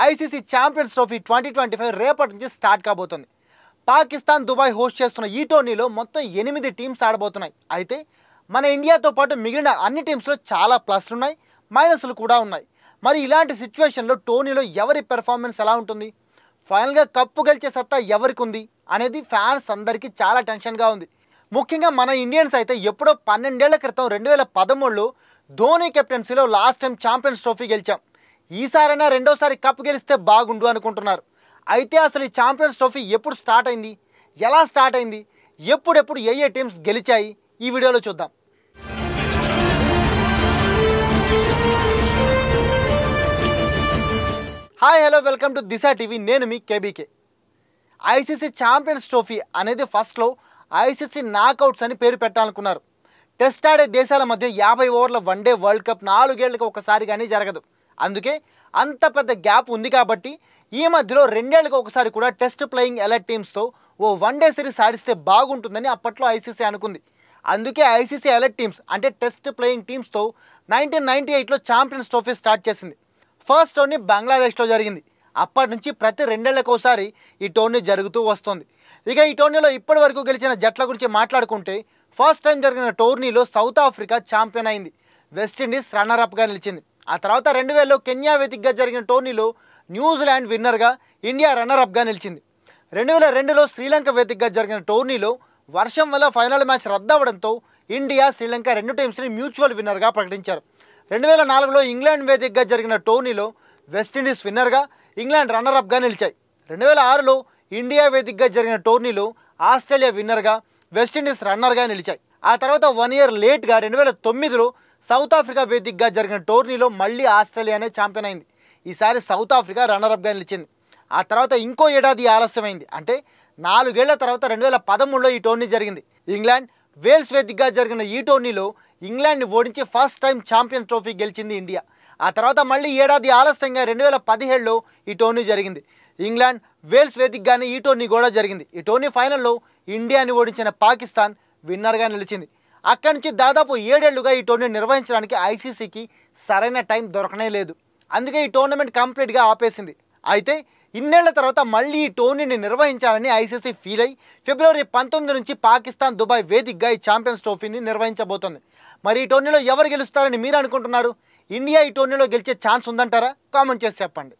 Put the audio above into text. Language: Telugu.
ఐసీసీ ఛాంపియన్స్ ట్రోఫీ 2025 రేపటి నుంచి స్టార్ట్ కాబోతుంది. పాకిస్తాన్, దుబాయ్ హోస్ట్ చేస్తున్న ఈ టోర్నీలో మొత్తం 8 టీమ్స్ ఆడబోతున్నాయి. అయితే మన ఇండియాతో పాటు మిగిలిన అన్ని టీమ్స్లో చాలా ప్లస్లు ఉన్నాయి, మైనస్లు కూడా ఉన్నాయి. మరి ఇలాంటి సిచ్యువేషన్లో టోర్నీలో ఎవరి పెర్ఫార్మెన్స్ ఎలా ఉంటుంది, ఫైనల్గా కప్పు గెలిచే సత్తా ఎవరికి ఉంది అనేది ఫ్యాన్స్ అందరికీ చాలా టెన్షన్గా ఉంది. ముఖ్యంగా మన ఇండియన్స్ అయితే ఎప్పుడో 12 ఏళ్ల క్రితం 2013లో ధోని కెప్టెన్సీలో లాస్ట్ టైం ఛాంపియన్స్ ట్రోఫీ గెలిచాం. ఈసారైనా రెండోసారి కప్ గెలిస్తే బాగుండు అనుకుంటున్నారు. అయితే అసలు ఈ ఛాంపియన్స్ ట్రోఫీ ఎప్పుడు స్టార్ట్ అయింది, ఎలా స్టార్ట్ అయింది, ఎప్పుడెప్పుడు ఏ టీమ్స్ గెలిచాయి, ఈ వీడియోలో చూద్దాం. Hi, hello, welcome to Disha TV. నేను మీ కేబీకే. ఐసీసీ ఛాంపియన్స్ ట్రోఫీ అనేది ఫస్ట్లో ఐసీసీ నాకౌట్స్ అని పేరు పెట్టాలనుకున్నారు. టెస్ట్ ఆడే దేశాల మధ్య 50 ఓవర్ల వన్డే వరల్డ్ కప్ 4 ఏళ్లకు ఒకసారి కానీ జరగదు. అందుకే అంత పెద్ద గ్యాప్ ఉంది కాబట్టి ఈ మధ్యలో 2 ఏళ్లకు ఒకసారి కూడా టెస్ట్ ప్లేయింగ్ ఎలైట్ టీమ్స్తో ఓ వన్డే సిరీస్ ఆడిస్తే బాగుంటుందని అప్పట్లో ఐసీసీ అనుకుంది. అందుకే ఐసీసీ ఎలైట్ టీమ్స్ అంటే టెస్ట్ ప్లేయింగ్ టీమ్స్తో 1998లో ఛాంపియన్స్ ట్రోఫీ స్టార్ట్ చేసింది. ఫస్ట్ టోర్నీ బంగ్లాదేశ్లో జరిగింది. అప్పటి నుంచి ప్రతి 2 ఏళ్లకు ఒకసారి ఈ టోర్నీ జరుగుతూ వస్తుంది. ఇక ఈ టోర్నీలో ఇప్పటి వరకు గెలిచిన జట్ల గురించి మాట్లాడుకుంటే ఫస్ట్ టైం జరిగిన టోర్నీలో సౌత్ ఆఫ్రికా ఛాంపియన్ అయింది. వెస్టిండీస్ రన్నర్అప్గా నిలిచింది. ఆ తర్వాత 2000లో కెన్యా వేదికగా జరిగిన టోర్నీలో న్యూజిలాండ్ విన్నర్గా, ఇండియా రన్నర్అప్గా నిలిచింది. 2002లో శ్రీలంక వేదికగా జరిగిన టోర్నీలో వర్షం వల్ల ఫైనల్ మ్యాచ్ రద్దవడంతో ఇండియా, శ్రీలంక 2 టీమ్స్ని మ్యూచువల్ విన్నర్గా ప్రకటించారు. 2004లో ఇంగ్లాండ్ వేదికగా జరిగిన టోర్నీలో వెస్టిండీస్ విన్నర్గా, ఇంగ్లాండ్ రన్నర్అప్గా నిలిచాయి. 2006లో ఇండియా వేదికగా జరిగిన టోర్నీలో ఆస్ట్రేలియా విన్నర్గా, వెస్టిండీస్ రన్నర్గా నిలిచాయి. ఆ తర్వాత 1 ఇయర్ లేట్గా 2009లో సౌత్ ఆఫ్రికా వేదికగా జరిగిన టోర్నీలో మళ్ళీ ఆస్ట్రేలియానే ఛాంపియన్ అయింది. ఈసారి సౌత్ ఆఫ్రికా రన్నర్అప్గా నిలిచింది. ఆ తర్వాత ఇంకో ఏడాది ఆలస్యమైంది. అంటే 4 ఏళ్ల తర్వాత 2013లో ఈ టోర్నీ జరిగింది. ఇంగ్లాండ్, వేల్స్ వేదికగా జరిగిన ఈ టోర్నీలో ఇంగ్లాండ్ని ఓడించి ఫస్ట్ టైం ఛాంపియన్ ట్రోఫీ గెలిచింది ఇండియా. ఆ తర్వాత మళ్ళీ ఏడాది ఆలస్యంగా 2017లో ఈ టోర్నీ జరిగింది. ఇంగ్లాండ్, వేల్స్ వేదికగానే ఈ టోర్నీ కూడా జరిగింది. ఈ టోర్నీ ఫైనల్లో ఇండియాని ఓడించిన పాకిస్తాన్ విన్నర్గా నిలిచింది. అక్కడి నుంచి దాదాపు 7 ఏళ్లుగా ఈ టోర్నీ నిర్వహించడానికి ఐసీసీకి సరైన టైం దొరకనే లేదు. అందుకే ఈ టోర్నమెంట్ కంప్లీట్గా ఆపేసింది. అయితే ఇన్నేళ్ల తర్వాత మళ్ళీ ఈ టోర్నీని నిర్వహించాలని ఐసీసీ ఫీల్ అయి ఫిబ్రవరి 19 నుంచి పాకిస్తాన్, దుబాయ్ వేదికగా ఈ ఛాంపియన్స్ ట్రోఫీని నిర్వహించబోతోంది. మరి ఈ టోర్నీలో ఎవరు గెలుస్తారని మీరు అనుకుంటున్నారు? ఇండియా ఈ టోర్నీలో గెలిచే ఛాన్స్ ఉందంటారా? కామెంట్ చేసి చెప్పండి.